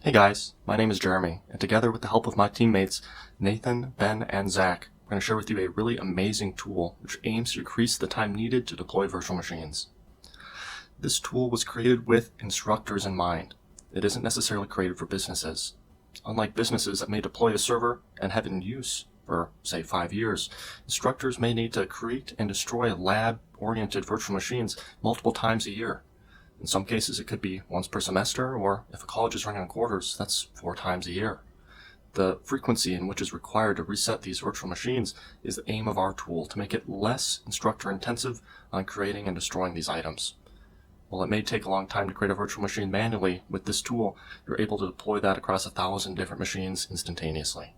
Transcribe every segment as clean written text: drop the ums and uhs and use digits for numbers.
Hey guys, my name is Jeremy, and together with the help of my teammates Nathan, Ben, and Zach, we're going to share with you a really amazing tool which aims to decrease the time needed to deploy virtual machines. This tool was created with instructors in mind. It isn't necessarily created for businesses. Unlike businesses that may deploy a server and have it in use for, say, 5 years, instructors may need to create and destroy lab-oriented virtual machines multiple times a year. In some cases, it could be once per semester, or if a college is running on quarters, that's 4 times a year. The frequency in which is required to reset these virtual machines is the aim of our tool, to make it less instructor intensive on creating and destroying these items. While it may take a long time to create a virtual machine manually, with this tool, you're able to deploy that across 1,000 different machines instantaneously.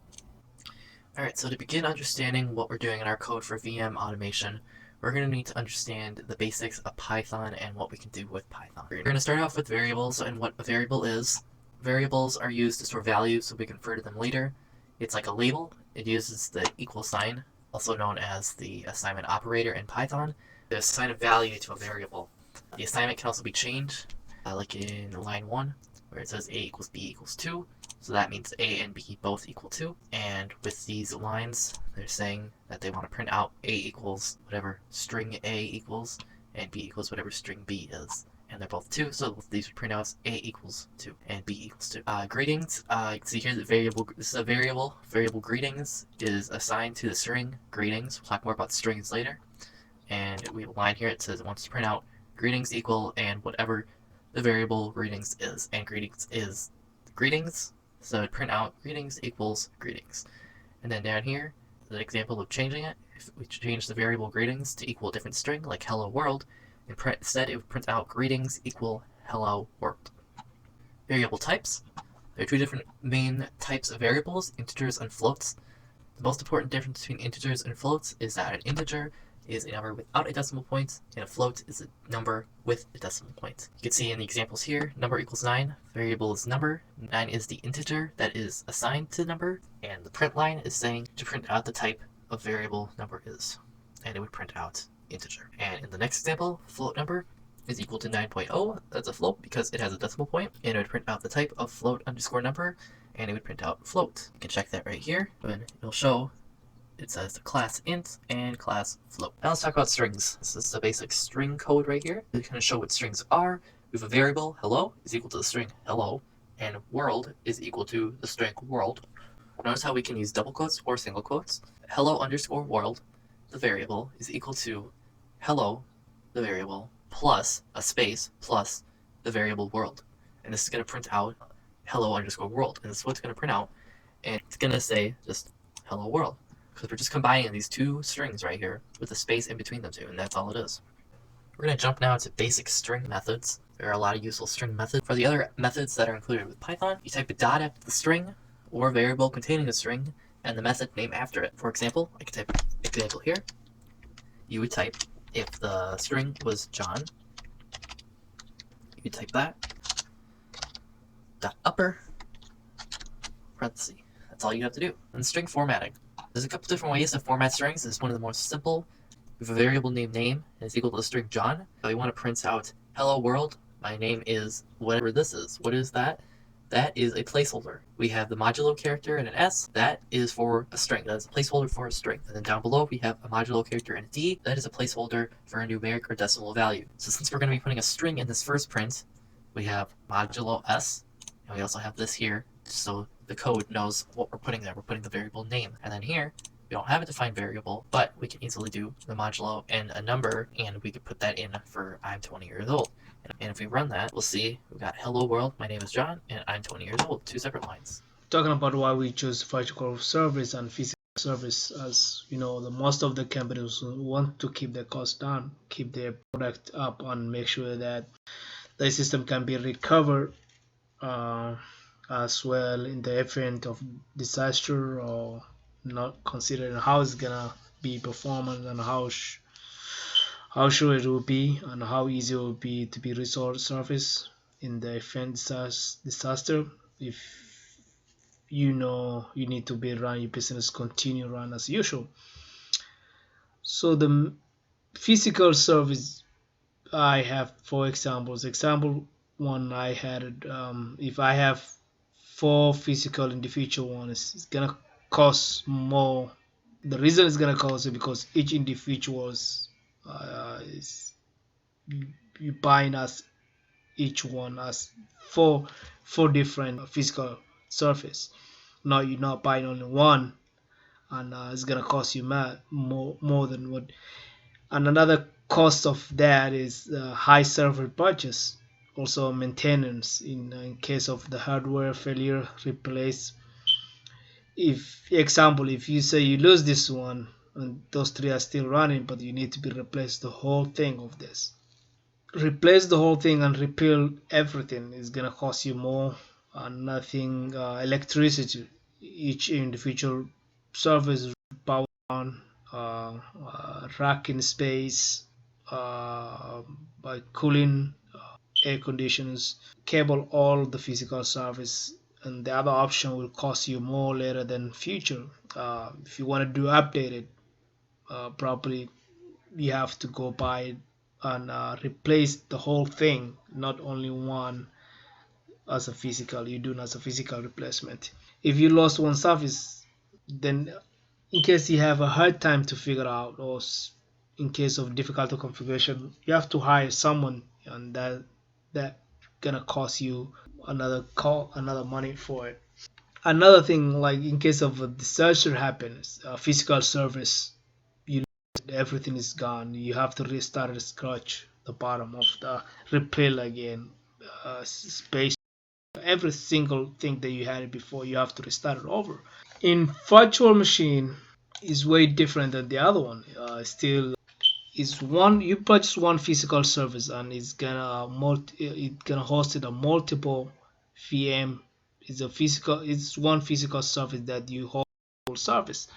Alright, so to begin understanding what we're doing in our code for VM automation, we're going to need to understand the basics of Python and what we can do with Python. We're going to start off with variables and what a variable is. Variables are used to store values so we can refer to them later. It's like a label. It uses the equal sign, also known as the assignment operator in Python, to assign a value to a variable. The assignment can also be changed, like in line 1, where it says a equals b equals 2. So that means a and b both equal 2. And with these lines, they're saying that they want to print out a equals whatever string a equals, and b equals whatever string b is. And they're both 2, so these would print out as a equals 2 and b equals 2. Greetings, you can see here that this is a variable. Variable greetings is assigned to the string greetings. We'll talk more about strings later. And we have a line here, it says it wants to print out greetings equal and whatever the variable greetings is. And greetings is greetings. So it'd print out greetings equals greetings. And then down here, the example of changing it, if we change the variable greetings to equal a different string, like hello world, instead it would print out greetings equal hello world. Variable types. There are 2 different main types of variables, integers and floats. The most important difference between integers and floats is that an integer is a number without a decimal point, and a float is a number with a decimal point. You can see in the examples here, number equals 9, variable is number, 9 is the integer that is assigned to the number, and the print line is saying to print out the type of variable number is, and it would print out integer. And in the next example, float number is equal to 9.0, that's a float because it has a decimal point, and it would print out the type of float underscore number, and it would print out float. You can check that right here, and it'll show it says the class int and class float. Now let's talk about strings. This is the basic string code right here. It's going to show what strings are. We have a variable, hello, is equal to the string hello, and world is equal to the string world. Notice how we can use double quotes or single quotes. Hello underscore world, the variable, is equal to hello, the variable, plus a space, plus the variable world. And this is going to print out hello underscore world. And this is what it's going to print out. And it's going to say just hello world, because we're just combining these 2 strings right here with a space in between them 2, and that's all it is. We're going to jump now to basic string methods. There are a lot of useful string methods. For the other methods that are included with Python, you type a dot after the string or variable containing the string and the method name after it. For example, I could type example here. You would type, if the string was John, you would type that, dot upper, parenthesis. That's all you have to do. And string formatting. There's a couple different ways to format strings. This is one of the more simple. We have a variable named name, and it's equal to the string John. So you want to print out hello world. My name is whatever this is. What is that? That is a placeholder. We have the modulo character and an S. That is for a string. That is a placeholder for a string. And then down below we have a modulo character and a D. That is a placeholder for a numeric or decimal value. So since we're going to be putting a string in this first print, we have modulo S, and we also have this here, so the code knows what we're putting there. We're putting the variable name. And then here, we don't have a defined variable, but we can easily do the modulo and a number, and we could put that in for I'm 20 years old. And if we run that, we'll see we've got hello world, my name is John, and I'm 20 years old. 2 separate lines. Talking about why we choose virtual service and physical service, as you know, the most of the companies want to keep the cost down, keep their product up, and make sure that the system can be recovered as well in the event of disaster, or not considering how it's gonna be performance and how sure it will be and how easy it will be to be resolved service in the event disaster. If you know you need to be run your business continue run as usual. So the physical service, I have 4 examples. Example 1, I had if I have 4 physical individual ones, it's gonna cost more. The reason it's gonna cost is because each individual is you buying as each one as four different physical surface. Now you're not buying only one, and it's gonna cost you more than what. And another cost of that is high server budgets, also maintenance in case of the hardware failure, replace. If example, if you say you lose this one and those three are still running, but you need to be replace the whole thing of this, replace the whole thing and repeal everything is gonna cost you more. And nothing electricity, each individual service, power on, rack in space, by cooling, air conditions, cable all the physical service. And the other option will cost you more later than future. If you want to do updated properly, you have to go buy and replace the whole thing, not only one as a physical. You do as a physical replacement. If you lost one service, then in case you have a hard time to figure out, or in case of difficult configuration, you have to hire someone, and that gonna cost you another money for it. Another thing, like in case of a disaster happens, a physical service, you everything is gone. You have to restart at scratch the bottom of the replay again, space, every single thing that you had before. You have to restart it over. In virtual machine is way different than the other one. Still, is one you purchase one physical service and it's gonna host it a multiple VM. It's one physical service that you host whole service.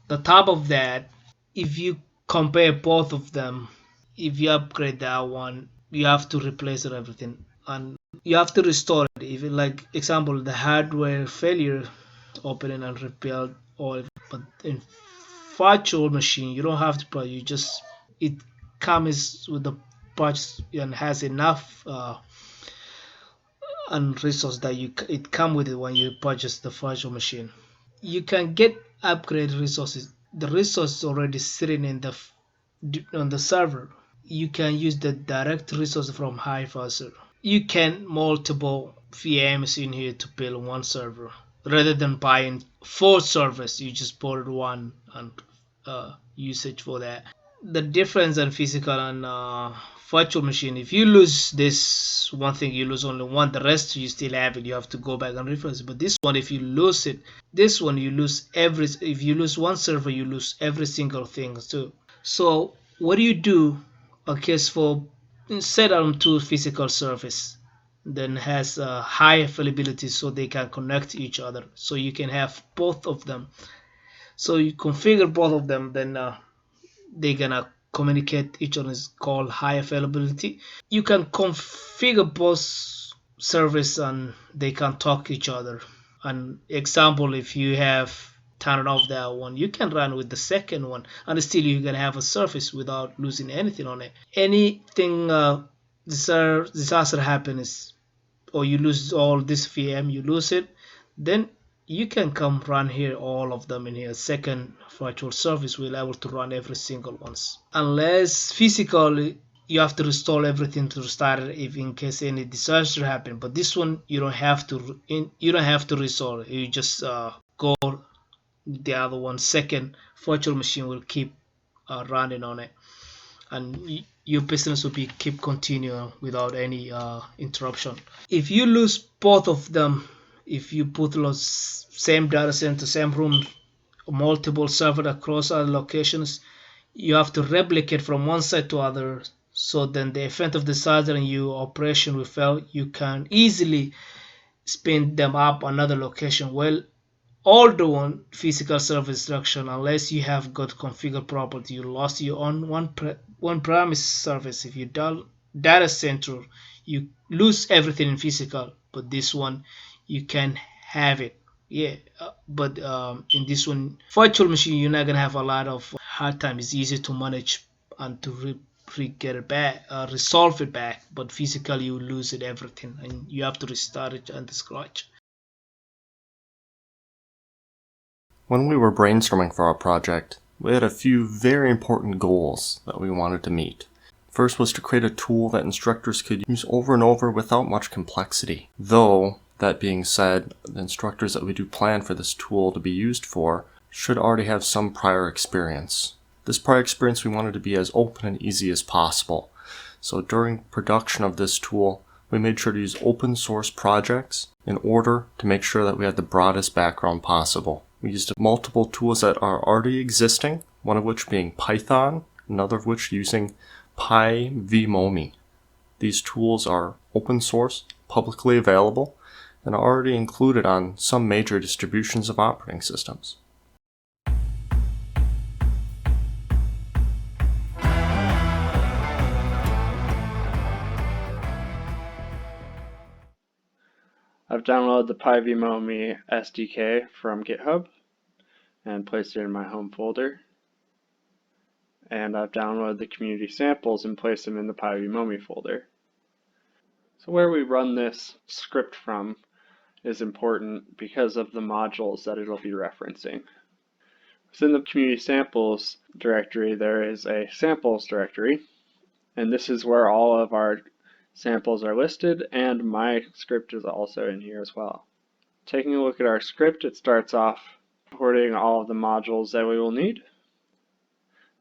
The top of that, if you compare both of them, if you upgrade that one, you have to replace it everything, and you have to restore it. Even like example, the hardware failure, opening and rebuild all. But in virtual machine, you don't have to pay. You just it comes with the patch and has enough and resource that it come with it when you purchase the virtual machine. You can get upgrade resources. The resource is already sitting in on the server. You can use the direct resource from Hypervisor. You can multiple VMs in here to build one server rather than buying 4 servers. You just bought one and usage for that. The difference in physical and virtual machine, if you lose this one thing, you lose only one, the rest you still have it, you have to go back and refresh. But this one, if you lose it, this one you lose if you lose one server, you lose every single thing too. So what do you do? Okay, for set on 2 physical service, then has a high availability so they can connect to each other, so you can have both of them. So you configure both of them, then they're gonna communicate. Each one is called high availability. You can configure both service and they can talk to each other. An example, if you have turned off that one, you can run with the second one and still you can have a service without losing anything on it. Anything disaster happens, or you lose all this VM, you lose it, then you can come run here all of them in here. Second virtual service will able to run every single ones. Unless physically you have to restore everything to restart it if in case any disaster happen. But this one you don't have to restore it. You just go the other one. Second virtual machine will keep running on it, and your business will be keep continuing without any interruption. If you lose both of them, if you put those same data center, same room, multiple server across other locations, you have to replicate from one side to other. So then the event of disaster and your operation will fail, you can easily spin them up another location. Well, all the one physical server instruction, unless you have got configured properly, you lost your own one premise service. If you data center, you lose everything in physical, but this one you can have it. Yeah, but in this one virtual machine, you're not gonna have a lot of hard time. It's easy to manage and to get it back, resolve it back. But physically, you lose it everything, and you have to restart it and scratch. When we were brainstorming for our project, we had a few very important goals that we wanted to meet. First was to create a tool that instructors could use over and over without much complexity. Though, that being said, the instructors that we do plan for this tool to be used for should already have some prior experience. This prior experience we wanted to be as open and easy as possible. So during production of this tool, we made sure to use open source projects in order to make sure that we had the broadest background possible. We used multiple tools that are already existing, one of which being Python, another of which using PyVMomi. These tools are open source, publicly available, and are already included on some major distributions of operating systems. I've downloaded the PyVMomi SDK from GitHub and placed it in my home folder. And I've downloaded the community samples and placed them in the PyVMomi folder. So where we run this script from is important because of the modules that it'll be referencing. Within the community samples directory, there is a samples directory, and this is where all of our samples are listed, and my script is also in here as well. Taking a look at our script, it starts off importing all of the modules that we will need.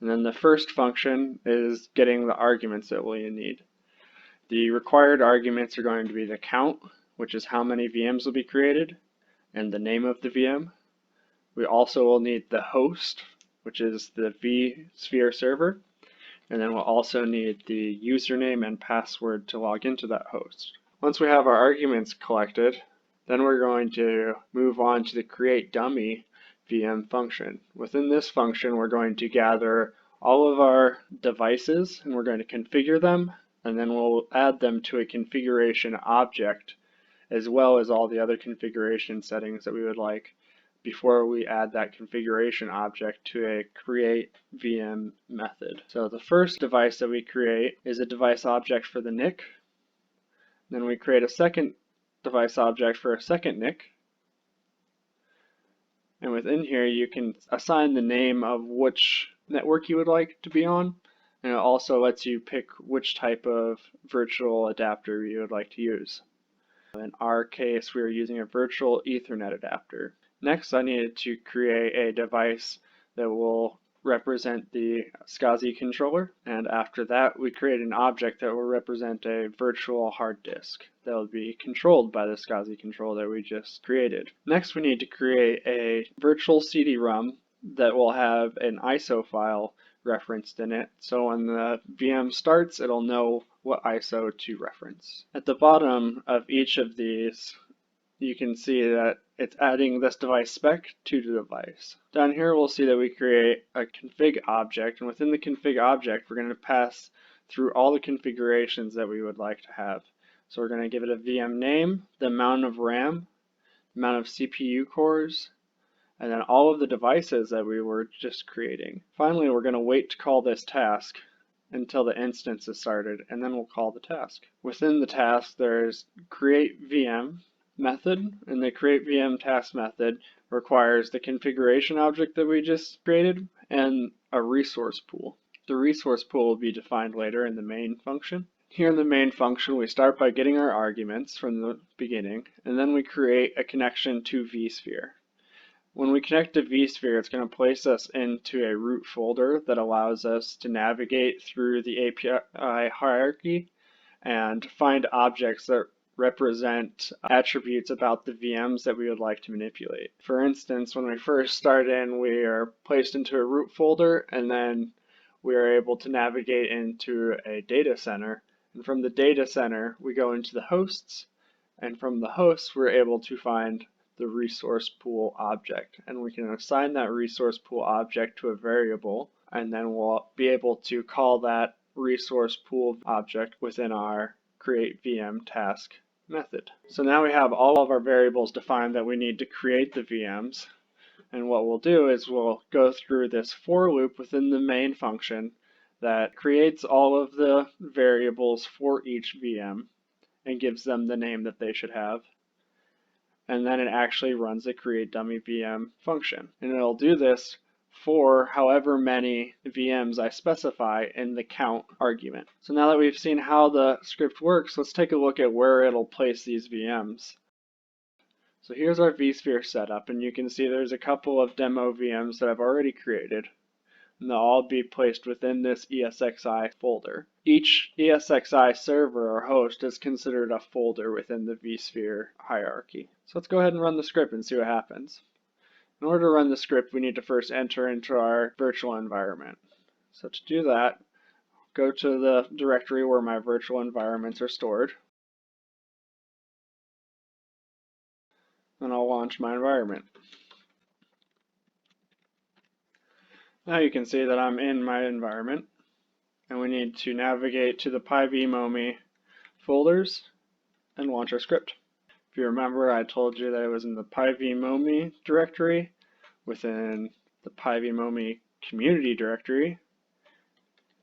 And then the first function is getting the arguments that we need. The required arguments are going to be the count, which is how many VMs will be created, and the name of the VM. We also will need the host, which is the vSphere server, and then we'll also need the username and password to log into that host. Once we have our arguments collected, then we're going to move on to the create dummy VM function. Within this function, we're going to gather all of our devices and we're going to configure them, and then we'll add them to a configuration object as well as all the other configuration settings that we would like before we add that configuration object to a create VM method. So the first device that we create is a device object for the NIC. Then we create a second device object for a second NIC. And within here you can assign the name of which network you would like to be on, and it also lets you pick which type of virtual adapter you would like to use. In our case, we are using a virtual Ethernet adapter. Next, I needed to create a device that will represent the SCSI controller, and after that we create an object that will represent a virtual hard disk that will be controlled by the SCSI controller that we just created. Next, we need to create a virtual CD-ROM that will have an ISO file referenced in it, so when the VM starts it'll know what ISO to reference. At the bottom of each of these you can see that it's adding this device spec to the device. Down here we'll see that we create a config object, and within the config object we're going to pass through all the configurations that we would like to have. So we're going to give it a VM name, the amount of RAM, amount of CPU cores, and then all of the devices that we were just creating. Finally, we're going to wait to call this task until the instance is started, and then we'll call the task. Within the task there's create VM method, and the create VM task method requires the configuration object that we just created and a resource pool. The resource pool will be defined later in the main function. Here in the main function we start by getting our arguments from the beginning, and then we create a connection to vSphere. When we connect to vSphere, it's going to place us into a root folder that allows us to navigate through the API hierarchy and find objects that represent attributes about the VMs that we would like to manipulate. For instance, when we first start in, we are placed into a root folder, and then we are able to navigate into a data center. And from the data center, we go into the hosts, and from the hosts, we're able to find the resource pool object. And we can assign that resource pool object to a variable, and then we'll be able to call that resource pool object within our create VM task method. So now we have all of our variables defined that we need to create the VMs, and what we'll do is we'll go through this for loop within the main function that creates all of the variables for each VM and gives them the name that they should have. and then it actually runs the create dummy VM function. And it'll do this for however many VMs I specify in the count argument. So now that we've seen how the script works, let's take a look at where it'll place these VMs. So here's our vSphere setup, and you can see there's a couple of demo VMs that I've already created, and they'll all be placed within this ESXi folder. Each ESXi server or host is considered a folder within the vSphere hierarchy. So let's go ahead and run the script and see what happens. In order to run the script, we need to first enter into our virtual environment. So to do that, go to the directory where my virtual environments are stored, and I'll launch my environment. Now you can see that I'm in my environment, and we need to navigate to the pyvmomi folders and launch our script. If you remember, I told you that it was in the pyvmomi directory, within the pyvmomi community directory,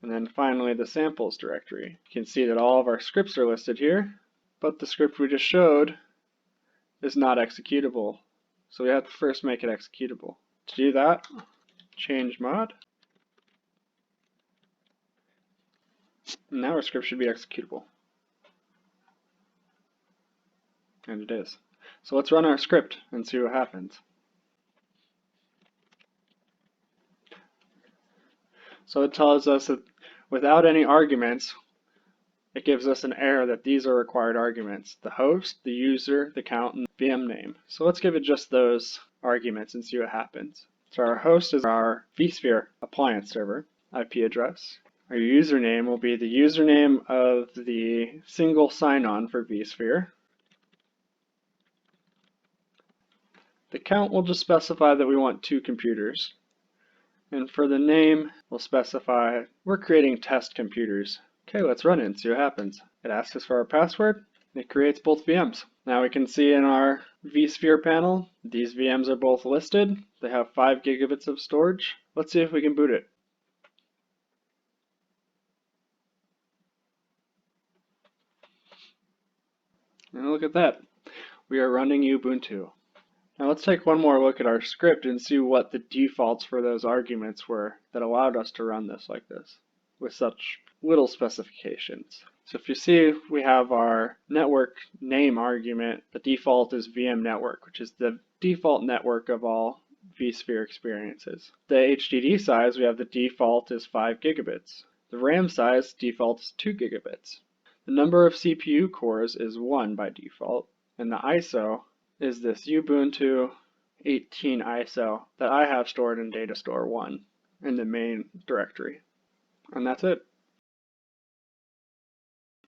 and then finally the samples directory. You can see that all of our scripts are listed here, but the script we just showed is not executable. So we have to first make it executable. To do that, change mod. And now our script should be executable. And it is. So let's run our script and see what happens. So it tells us that without any arguments, it gives us an error that these are required arguments: the host, the user, the count, and the VM name. So let's give it just those arguments and see what happens. So our host is our vSphere appliance server IP address. Our username will be the username of the single sign-on for vSphere. The count will just specify that we want 2 computers. And for the name, we'll specify we're creating test computers. Okay, let's run it and see what happens. It asks us for our password. It creates both VMs. Now we can see in our vSphere panel, these VMs are both listed. They have 5 gigabits of storage. Let's see if we can boot it. And look at that. We are running Ubuntu. Now let's take one more look at our script and see what the defaults for those arguments were that allowed us to run this like this with such little specifications. So if you see, we have our network name argument. The default is VM network, which is the default network of all vSphere experiences. The HDD size, we have the default is 5 gigabits. The RAM size default is 2 gigabits. The number of CPU cores is 1 by default, and the ISO is this Ubuntu 18 ISO that I have stored in data store 1 in the main directory. And that's it.